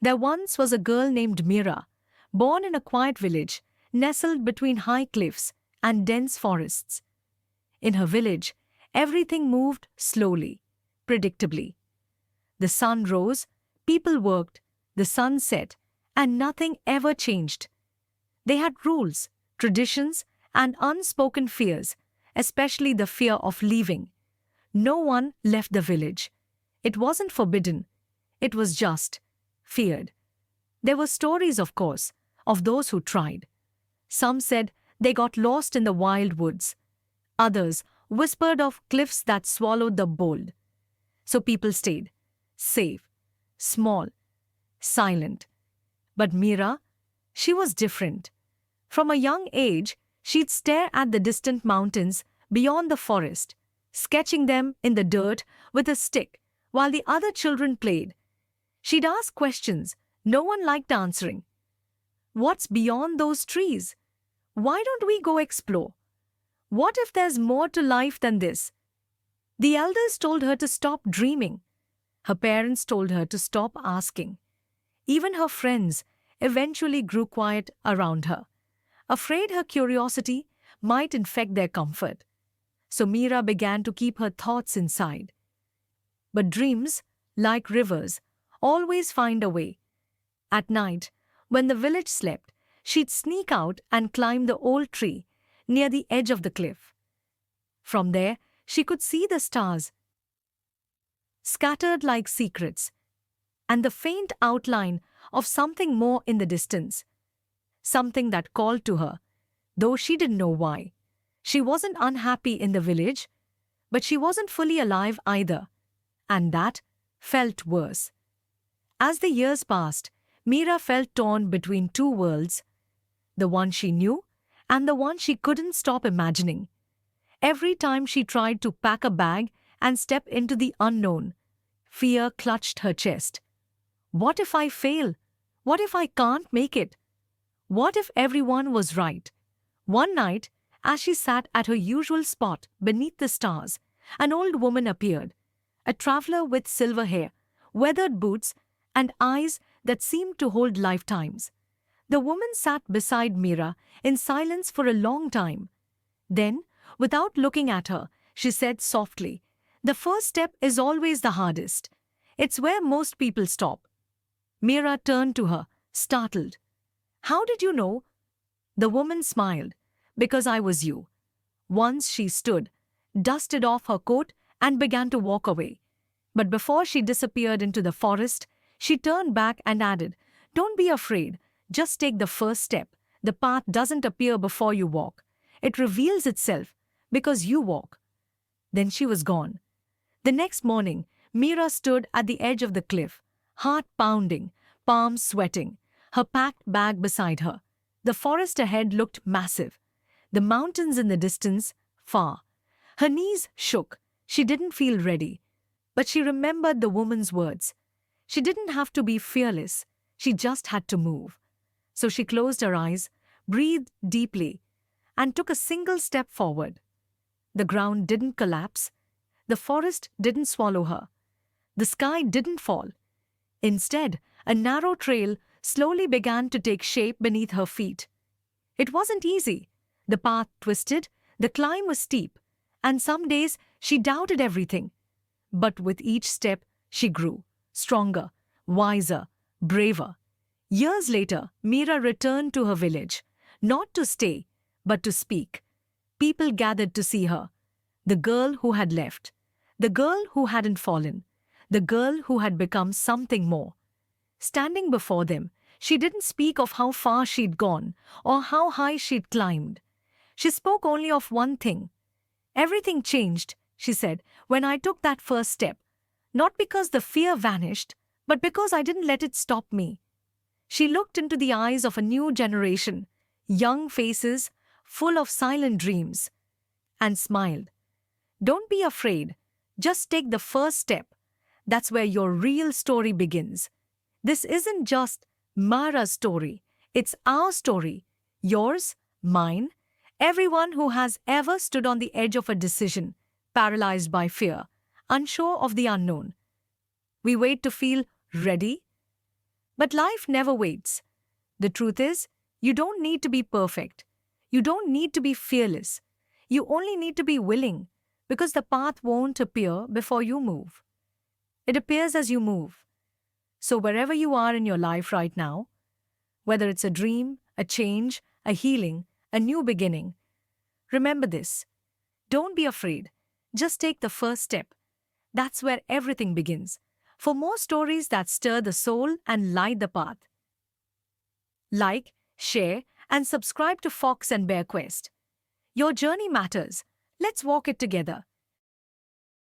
There once was a girl named Mira, born in a quiet village, nestled between high cliffs and dense forests. In her village, everything moved slowly, predictably. The sun rose, people worked, the sun set, and nothing ever changed. They had rules, traditions, and unspoken fears, especially the fear of leaving. No one left the village. It wasn't forbidden, it was just feared. There were stories, of course, of those who tried. Some said they got lost in the wild woods. Others whispered of cliffs that swallowed the bold. So people stayed, safe, small, silent. But Mira, she was different. From a young age, she'd stare at the distant mountains beyond the forest, sketching them in the dirt with a stick while the other children played. She'd ask questions no one liked answering. What's beyond those trees? Why don't we go explore? What if there's more to life than this? The elders told her to stop dreaming. Her parents told her to stop asking. Even her friends eventually grew quiet around her, afraid her curiosity might infect their comfort. So Mira began to keep her thoughts inside. But dreams, like rivers, always find a way. At night, when the village slept, she'd sneak out and climb the old tree near the edge of the cliff. From there, she could see the stars, scattered like secrets, and the faint outline of something more in the distance. Something that called to her, though she didn't know why. She wasn't unhappy in the village, but she wasn't fully alive either, and that felt worse. As the years passed, Mira felt torn between two worlds, the one she knew and the one she couldn't stop imagining. Every time she tried to pack a bag and step into the unknown, fear clutched her chest. What if I fail? What if I can't make it? What if everyone was right? One night, as she sat at her usual spot beneath the stars, an old woman appeared, a traveler with silver hair, weathered boots, and eyes that seemed to hold lifetimes. The woman sat beside Mira in silence for a long time. Then, without looking at her, she said softly, "The first step is always the hardest. It's where most people stop." Mira turned to her, startled. "How did you know?" The woman smiled. "Because I was you." Once she stood, dusted off her coat, and began to walk away. But before she disappeared into the forest, she turned back and added, "Don't be afraid. Just take the first step. The path doesn't appear before you walk. It reveals itself because you walk." Then she was gone. The next morning, Mira stood at the edge of the cliff, heart pounding, palms sweating, her packed bag beside her. The forest ahead looked massive, the mountains in the distance far. Her knees shook. She didn't feel ready. But she remembered the woman's words. She didn't have to be fearless. She just had to move. So she closed her eyes, breathed deeply, and took a single step forward. The ground didn't collapse. The forest didn't swallow her. The sky didn't fall. Instead, a narrow trail slowly began to take shape beneath her feet. It wasn't easy. The path twisted, the climb was steep, and some days she doubted everything. But with each step, she grew, stronger, wiser, braver. Years later, Mira returned to her village, not to stay, but to speak. People gathered to see her. The girl who had left. The girl who hadn't fallen. The girl who had become something more. Standing before them, she didn't speak of how far she'd gone or how high she'd climbed. She spoke only of one thing. "Everything changed," she said, "when I took that first step. Not because the fear vanished, but because I didn't let it stop me." She looked into the eyes of a new generation, young faces full of silent dreams, and smiled. "Don't be afraid. Just take the first step. That's where your real story begins. This isn't just Mara's story. It's our story. Yours, mine, everyone who has ever stood on the edge of a decision, paralyzed by fear, unsure of the unknown. We wait to feel ready, But life never waits. The truth is, you don't need to be perfect. You don't need to be fearless. You only need to be willing, because the path won't appear before you move. It appears as you move. So, wherever you are in your life right now, whether it's a dream, a change, a healing, a new beginning, remember this. Don't be afraid. Just take the first step. That's where everything begins. For more stories that stir the soul and light the path, like, share, and subscribe to Fox and Bear Quest. Your journey matters. Let's walk it together.